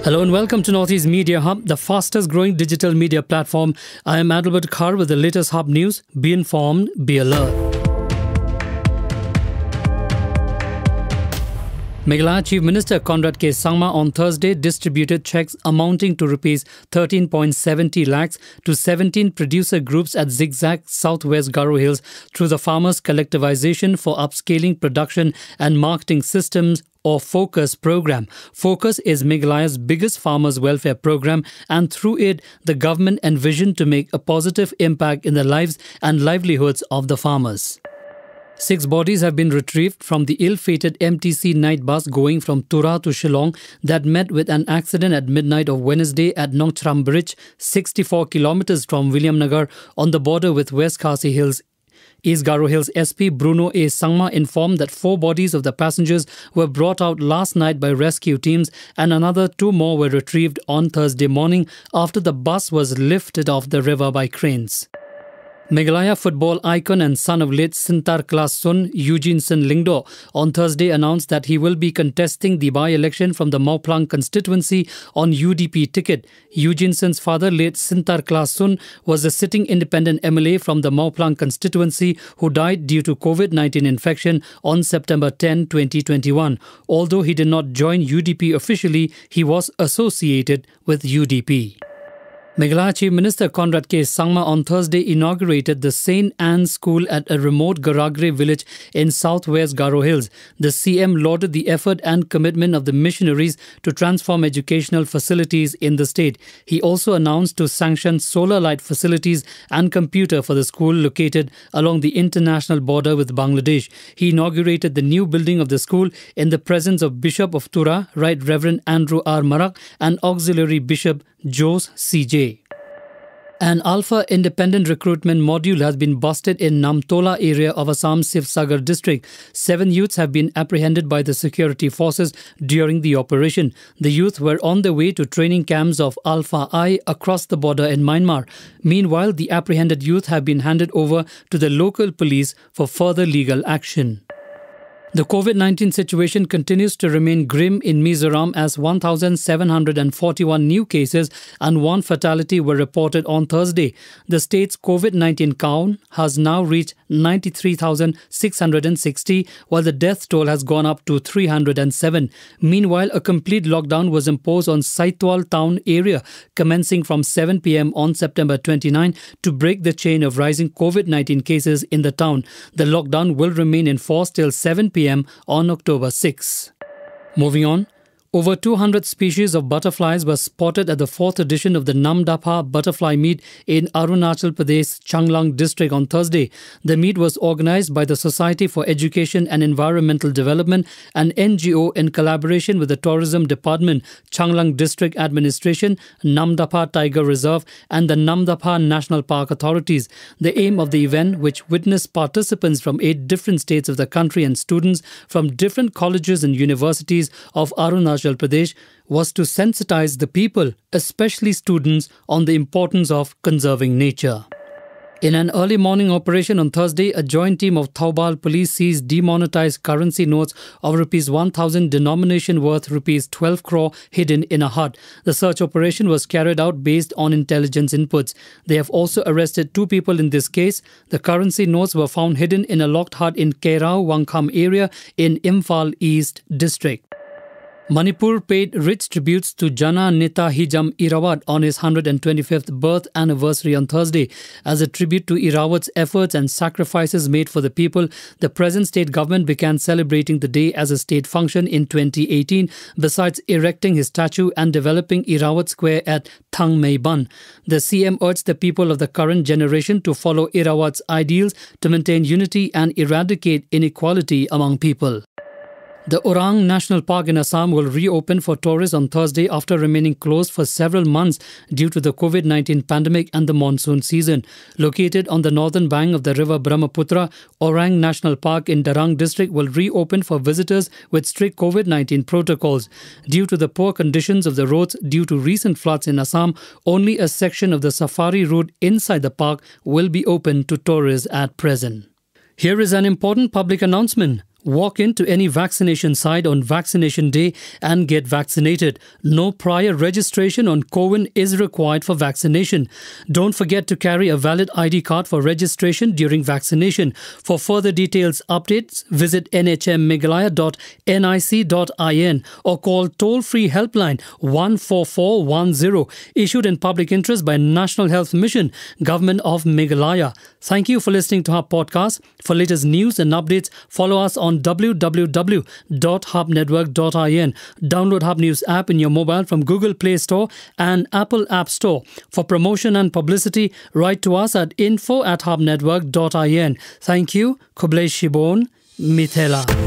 Hello and welcome to Northeast Media Hub, the fastest growing digital media platform. I am Adalbert Khar with the latest Hub news. Be informed, be alert. Meghalaya Chief Minister Conrad K. Sangma on Thursday distributed cheques amounting to Rs 13.70 lakhs to 17 producer groups at Zigzag, Southwest Garo Hills through the Farmers Collectivization for Upscaling Production and Marketing Systems or FOCUS program. FOCUS is Meghalaya's biggest farmers' welfare program, and through it, the government envisioned to make a positive impact in the lives and livelihoods of the farmers. 6 bodies have been retrieved from the ill-fated MTC night bus going from Tura to Shillong that met with an accident at midnight of Wednesday at Nongchram Bridge, 64 kilometers from Williamnagar on the border with West Khasi Hills. East Garo Hills SP Bruno A. Sangma informed that 4 bodies of the passengers were brought out last night by rescue teams and another 2 more were retrieved on Thursday morning after the bus was lifted off the river by cranes. Meghalaya football icon and son of late Sintar Klasun, Eugene Sen Lingdo, on Thursday announced that he will be contesting the by-election from the Mauplang constituency on UDP ticket. Eugene Sen's father, late Sintar Klasun, was a sitting independent MLA from the Mauplang constituency who died due to COVID-19 infection on September 10, 2021. Although he did not join UDP officially, he was associated with UDP. Meghalaya Chief Minister Conrad K. Sangma on Thursday inaugurated the St. Anne's School at a remote Garagre village in southwest Garo Hills. The CM lauded the effort and commitment of the missionaries to transform educational facilities in the state. He also announced to sanction solar light facilities and computer for the school located along the international border with Bangladesh. He inaugurated the new building of the school in the presence of Bishop of Tura, Right Reverend Andrew R. Marak, and Auxiliary Bishop Jose C.J. An Alpha independent recruitment module has been busted in Namtola area of Assam's Sivsagar district. 7 youths have been apprehended by the security forces during the operation. The youth were on their way to training camps of Alpha I across the border in Myanmar. Meanwhile, the apprehended youth have been handed over to the local police for further legal action. The COVID-19 situation continues to remain grim in Mizoram as 1,741 new cases and 1 fatality were reported on Thursday. The state's COVID-19 count has now reached 93,660, while the death toll has gone up to 307. Meanwhile, a complete lockdown was imposed on Saitwal town area, commencing from 7 p.m. on September 29 to break the chain of rising COVID-19 cases in the town. The lockdown will remain in force till 7 p.m. on October 6. Moving on. Over 200 species of butterflies were spotted at the 4th edition of the Namdapha Butterfly Meet in Arunachal Pradesh, Changlang district on Thursday. The meet was organized by the Society for Education and Environmental Development, an NGO in collaboration with the Tourism Department, Changlang District Administration, Namdapha Tiger Reserve and the Namdapha National Park authorities. The aim of the event, which witnessed participants from 8 different states of the country and students from different colleges and universities of Arunachal Pradesh, was to sensitize the people, especially students, on the importance of conserving nature. In an early morning operation on Thursday, a joint team of Thoubal police seized demonetized currency notes of Rs 1,000 denomination worth Rs 12 crore hidden in a hut. The search operation was carried out based on intelligence inputs. They have also arrested 2 people in this case. The currency notes were found hidden in a locked hut in Kairao Wangkham area in Imphal East district. Manipur paid rich tributes to Jana Neta Hijam Irawat on his 125th birth anniversary on Thursday. As a tribute to Irawat's efforts and sacrifices made for the people, the present state government began celebrating the day as a state function in 2018, besides erecting his statue and developing Irawat Square at Thang Mei Ban. The CM urged the people of the current generation to follow Irawat's ideals to maintain unity and eradicate inequality among people. The Orang National Park in Assam will reopen for tourists on Thursday after remaining closed for several months due to the COVID-19 pandemic and the monsoon season. Located on the northern bank of the river Brahmaputra, Orang National Park in Darang district will reopen for visitors with strict COVID-19 protocols. Due to the poor conditions of the roads due to recent floods in Assam, only a section of the safari route inside the park will be open to tourists at present. Here is an important public announcement. Walk into any vaccination site on vaccination day and get vaccinated. No prior registration on COWIN is required for vaccination. Don't forget to carry a valid ID card for registration during vaccination. For further details updates, visit nhmmeghalaya.nic.in or call toll-free helpline 14410, issued in public interest by National Health Mission, Government of Meghalaya. Thank you for listening to our podcast. For latest news and updates, follow us on www.hubnetwork.in. Download Hub News app in your mobile from Google Play Store and Apple App Store. For promotion and publicity, write to us at info@hubnetwork.in. Thank you. Kublai Shibon, Mithela.